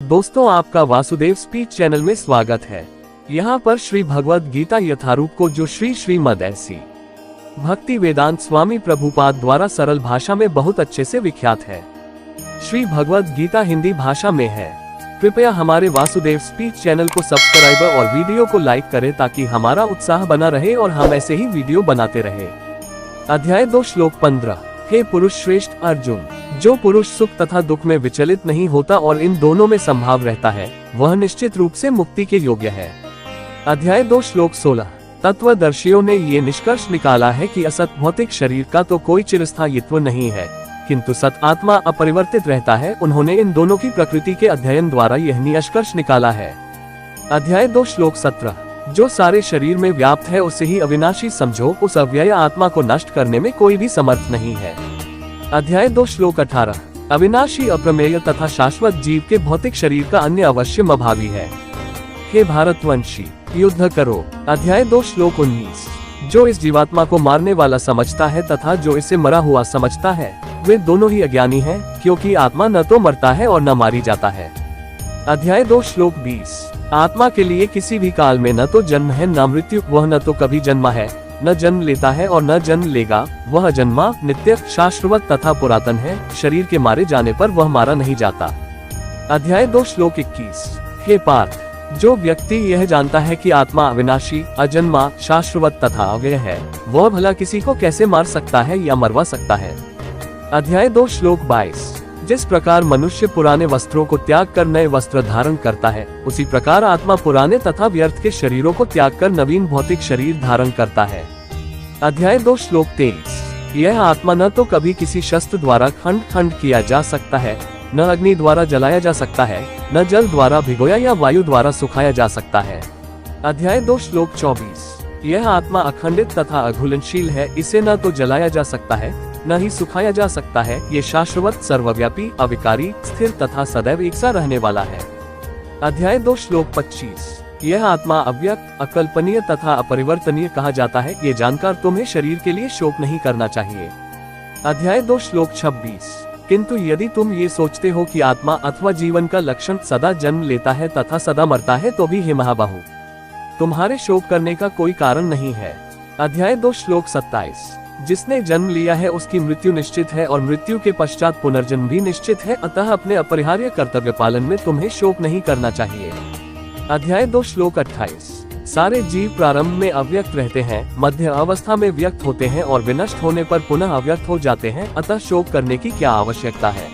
दोस्तों, आपका Vasudev speech channel में स्वागत है। यहाँ पर श्री भगवद गीता यथारूप को जो श्रीमद ऐसी भक्ति वेदांत स्वामी प्रभुपाद द्वारा सरल भाषा में बहुत अच्छे से विख्यात है। श्री भगवद गीता हिंदी भाषा में है। कृपया हमारे वासुदेव स्पीच चैनल को सब्सक्राइब और वीडियो को लाइक करें ताकि हमारा उत्साह बना रहे और हम ऐसे ही वीडियो बनाते रहे। अध्याय 2 श्लोक 15। हे पुरुष श्रेष्ठ अर्जुन, जो पुरुष सुख तथा दुख में विचलित नहीं होता और इन दोनों में संभाव रहता है, वह निश्चित रूप से मुक्ति के योग्य है। अध्याय 2 श्लोक 16। तत्वदर्शियों ने ये निष्कर्ष निकाला है कि असत भौतिक शरीर का तो कोई चिरस्थायित्व नहीं है, किंतु सत आत्मा अपरिवर्तित रहता है। उन्होंने इन दोनों की प्रकृति के अध्ययन द्वारा यह निष्कर्ष निकाला है। अध्याय 2 श्लोक 17। जो सारे शरीर में व्याप्त है उसे ही अविनाशी समझो, उस अव्यय आत्मा को नष्ट करने में कोई भी समर्थ नहीं है। अध्याय 2 श्लोक 18। अविनाशी अप्रमेय तथा शाश्वत जीव के भौतिक शरीर का अन्य अवश्य अभावी है। हे भारतवंशी, युद्ध करो। अध्याय 2 श्लोक 19। जो इस जीवात्मा को मारने वाला समझता है तथा जो इसे मरा हुआ समझता है, वे दोनों ही अज्ञानी हैं, क्योंकि आत्मा न तो मरता है और न मारी जाता है। अध्याय 2 श्लोक 20। आत्मा के लिए किसी भी काल में न तो जन्म है न मृत्यु, वह न तो कभी जन्मा है, न जन्म लेता है और न जन्म लेगा। वह जन्मा, नित्य, शाश्वत तथा पुरातन है। शरीर के मारे जाने पर वह मारा नहीं जाता। अध्याय 2 श्लोक 21। हे पार्थ, जो व्यक्ति यह जानता है कि आत्मा अविनाशी, अजन्मा, शाश्वत तथा अव्यय है, वह भला किसी को कैसे मार सकता है या मरवा सकता है। अध्याय 2 श्लोक 22। जिस प्रकार मनुष्य पुराने वस्त्रों को त्याग कर नए वस्त्र धारण करता है, उसी प्रकार आत्मा पुराने तथा व्यर्थ के शरीरों को त्याग कर नवीन भौतिक शरीर धारण करता है। अध्याय 2 श्लोक 23। यह आत्मा न तो कभी किसी शस्त्र द्वारा खंड खंड किया जा सकता है, न अग्नि द्वारा जलाया जा सकता है, न जल द्वारा भिगोया या वायु द्वारा सुखाया जा सकता है। अध्याय 2 श्लोक 24। यह आत्मा अखंडित तथा अघुलनशील है, इसे न तो जलाया जा सकता है न ही सुखाया जा सकता है। ये शाश्वत, सर्वव्यापी, अविकारी, स्थिर तथा सदैव एक सा रहने वाला है। अध्याय 2 श्लोक 25। यह आत्मा अव्यक्त, अकल्पनीय तथा अपरिवर्तनीय कहा जाता है। ये जानकर तुम्हें शरीर के लिए शोक नहीं करना चाहिए। अध्याय 2 श्लोक 26। किंतु यदि तुम ये सोचते हो कि आत्मा अथवा जीवन का लक्षण सदा जन्म लेता है तथा सदा मरता है, तो भी हे महाबाहु, तुम्हारे शोक करने का कोई कारण नहीं है। अध्याय 2 श्लोक 27। जिसने जन्म लिया है उसकी मृत्यु निश्चित है और मृत्यु के पश्चात पुनर्जन्म भी निश्चित है, अतः अपने अपरिहार्य कर्तव्य पालन में तुम्हें शोक नहीं करना चाहिए। अध्याय 2 श्लोक 28। सारे जीव प्रारंभ में अव्यक्त रहते हैं, मध्य अवस्था में व्यक्त होते हैं और विनष्ट होने पर पुनः अव्यक्त हो जाते हैं, अतः शोक करने की क्या आवश्यकता है।